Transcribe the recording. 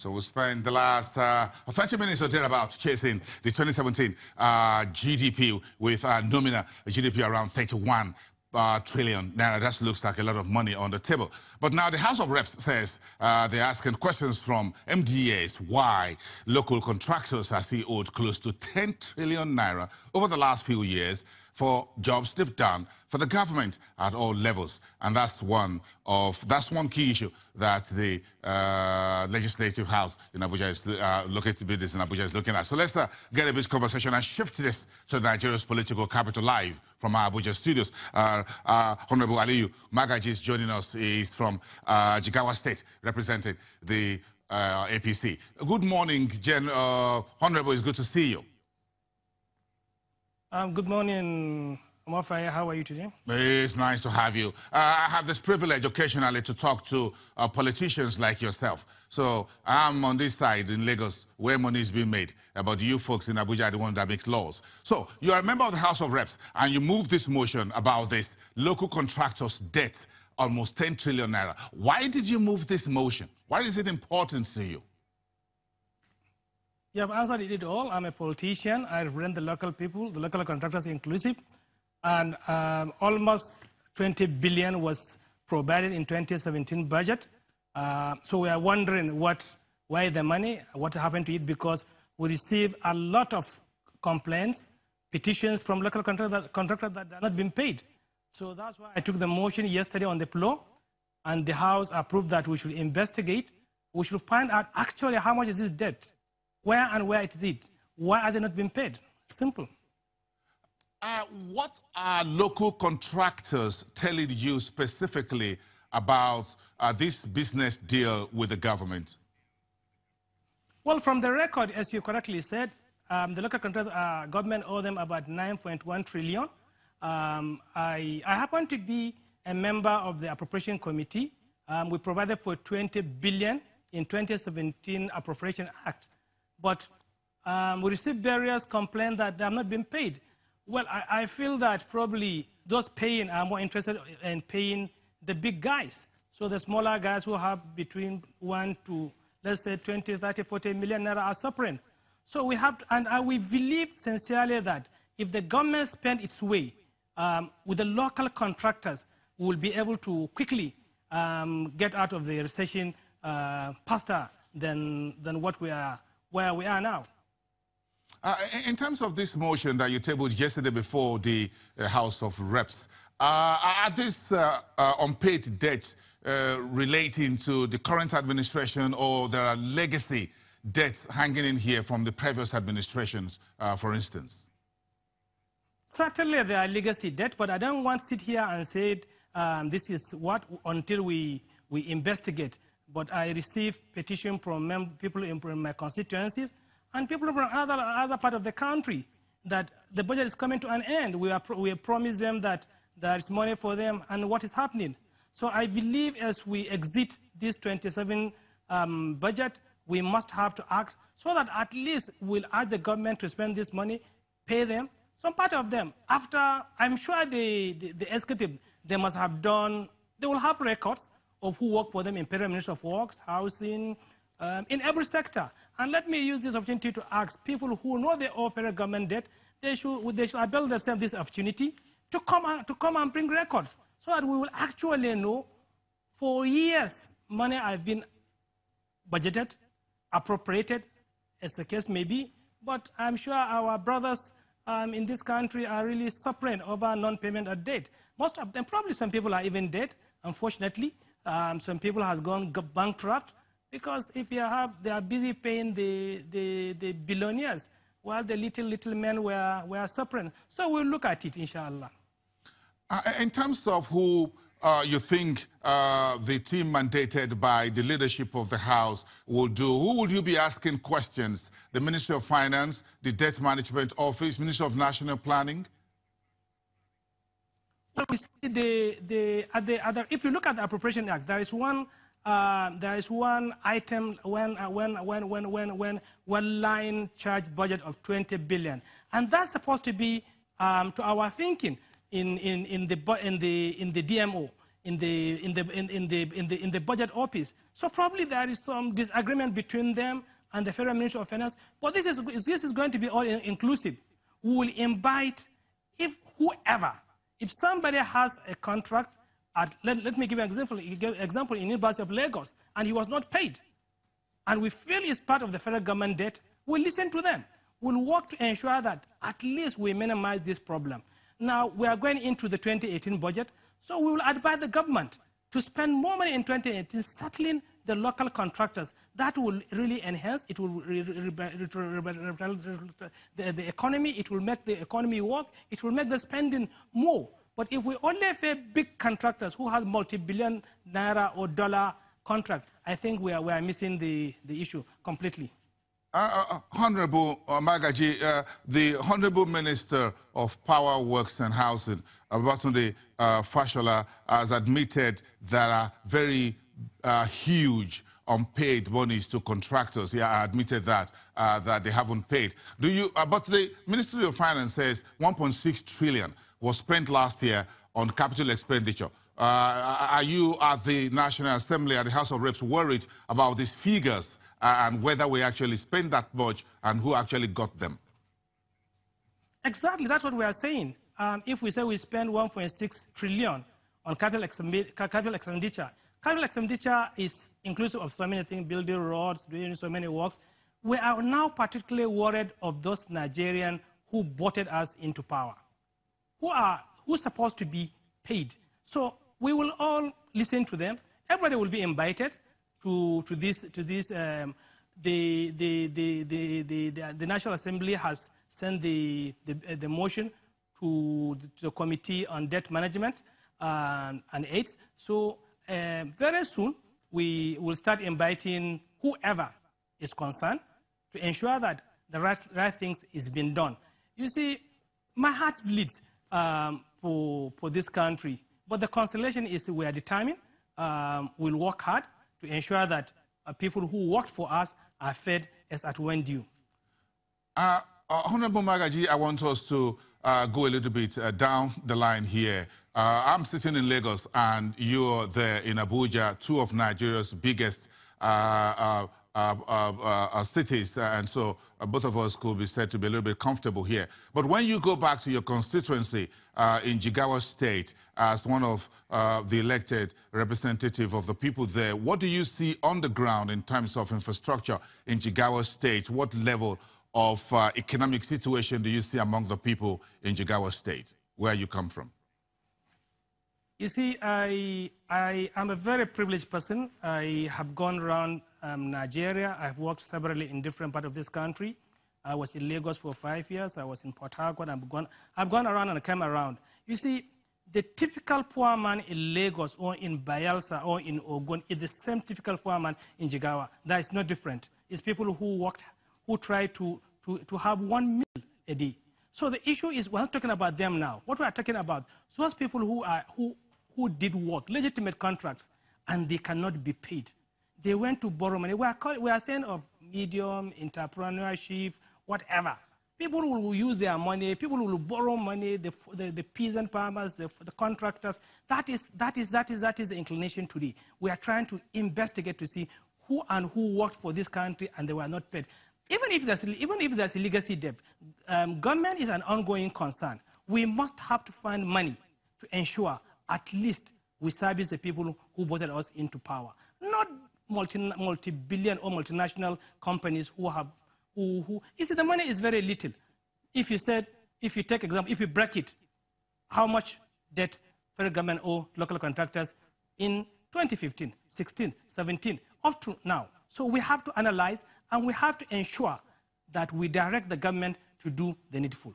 So we spent the last 30 minutes or thereabout chasing the 2017 GDP with nominal GDP around 31 trillion naira. That looks like a lot of money on the table. But now the House of Reps says they're asking questions from MDAs why local contractors are still owed close to 10 trillion naira over the last few years for jobs they've done for the government at all levels. And that's one key issue that the Legislative House in Abuja is located business in Abuja is looking at. So let's get a bit of conversation and shift this to Nigeria's political capital live from our Abuja studios. Honorable Aliyu Magaji is joining us. He's from Jigawa State, representing the APC. Good morning, Honorable. It's good to see you. Good morning, Omofai. How are you today? It's nice to have you. I have this privilege occasionally to talk to politicians like yourself. So I'm on this side in Lagos where money is being made. But you folks in Abuja are the one that makes laws. So you are a member of the House of Reps and you moved this motion about this local contractors' debt, almost 10 trillion naira. Why did you move this motion? Why is it important to you? You have answered it all. I'm a politician. I represent the local people, the local contractors inclusive. And almost 20 billion was provided in 2017 budget. So we are wondering why the money, what happened to it, because we received a lot of complaints, petitions from local contractors that are not being paid. So that's why I took the motion yesterday on the floor, and the House approved that we should investigate. We should find out actually how much is this debt. Where and where it is. Why are they not being paid? Simple. What are local contractors telling you specifically about this business deal with the government? Well, from the record, as you correctly said, the local contractor government owe them about 9.1 trillion. I happen to be a member of the Appropriation Committee. We provided for 20 billion in 2017 Appropriation Act. But we received various complaints that they have not been paid. Well, I feel that probably those paying are more interested in paying the big guys. So the smaller guys who have between 1 to, let's say, 20, 30, 40 million naira are suffering. So we have to, and we believe sincerely that if the government spends its way with the local contractors, we will be able to quickly get out of the recession faster than where we are now. In terms of this motion that you tabled yesterday before the House of Reps, are these unpaid debt relating to the current administration, or there are legacy debts hanging in here from the previous administrations, for instance? Certainly there are legacy debt, but I don't want to sit here and say this is what until we investigate. But I receive petitions from people in my constituencies and people from other part of the country that the budget is coming to an end. We promise them that there is money for them, and what is happening. So I believe as we exit this 27 budget, we must have to act so that at least we'll ask the government to spend this money, pay them. Some part of them, after, I'm sure the executive, they must have done, they will have records of who work for them in Federal Ministry of Works, Housing, in every sector. And let me use this opportunity to ask people who know they owe federal government debt, they should avail themselves this opportunity to come and bring records so that we will actually know for years money has been budgeted, appropriated, as the case may be. But I'm sure our brothers in this country are really suffering over non-payment of debt. Most of them, probably some people are even dead, unfortunately. Some people has gone bankrupt because if they are busy paying the billionaires while the little men were suffering. So we'll look at it, inshallah. In terms of who you think the team mandated by the leadership of the House will do, who will you be asking questions? The Ministry of Finance, the Debt Management Office, Ministry of National Planning? We see if you look at the Appropriation Act, there is one item one line charge budget of 20 billion, and that's supposed to be to our thinking in the DMO. in the budget office. So probably there is some disagreement between them and the Federal Ministry of Finance. But this is going to be all inclusive. We will invite if somebody has a contract, let me give you an example in University of Lagos, and he was not paid, and we feel it's part of the federal government debt, we'll listen to them. We'll work to ensure that at least we minimize this problem. Now, we are going into the 2018 budget, so we will advise the government to spend more money in 2018 settling the local contractors. That will really enhance, it will the economy, it will make the economy work, it will make the spending more. But if we only pay big contractors who have multi-billion naira or dollar contract, I think we are missing the issue completely. Honorable Magaji, the Honorable Minister of Power, Works and Housing, Babatunde Fashola, has admitted there are very huge unpaid monies to contractors. Yeah, I admitted that they haven't paid. But the Ministry of Finance says 1.6 trillion was spent last year on capital expenditure. Are you at the National Assembly, at the House of Reps, worried about these figures and whether we actually spend that much and who actually got them? Exactly, that's what we are saying. If we say we spend 1.6 trillion on capital expenditure is inclusive of so many things, building roads, doing so many works. We are now particularly worried of those Nigerians who voted us into power, who are supposed to be paid. So we will all listen to them. Everybody will be invited to this. The National Assembly has sent the motion to the Committee on Debt Management and AIDS. So very soon we will start inviting whoever is concerned to ensure that the right things is being done. You see, my heart bleeds for this country, but the constellation is we are determined. We'll work hard to ensure that people who worked for us are fed as at when due. Honorable Magaji, I want us to go a little bit down the line here. I'm sitting in Lagos, and you're there in Abuja, two of Nigeria's biggest cities, and so both of us could be said to be a little bit comfortable here. But when you go back to your constituency in Jigawa State, as one of the elected representative of the people there, what do you see on the ground in terms of infrastructure in Jigawa State? What level of economic situation do you see among the people in Jigawa State, where you come from? You see, I am a very privileged person. I have gone around Nigeria. I've worked severally in different parts of this country. I was in Lagos for 5 years. I was in Port Harcourt. I've gone around and come around. You see, the typical poor man in Lagos or in Bayelsa or in Ogun is the same typical poor man in Jigawa. That is not different. It's people who worked, who try to have one meal a day. So the issue is, we're not talking about them now. What we are talking about, those people who did work, legitimate contracts, and they cannot be paid. They went to borrow money. We are saying of medium, entrepreneurship, whatever. People will use their money. People will borrow money. The peasant farmers, the contractors. That is the inclination today. We are trying to investigate to see who worked for this country and they were not paid. Even if there's a legacy debt, government is an ongoing concern. We must have to find money to ensure at least we service the people who voted us into power, not multi-billion or multinational companies you see, the money is very little. If you take example, if you break it, how much debt federal government owe local contractors in 2015, 16, 17, up to now. So we have to analyze and we have to ensure that we direct the government to do the needful.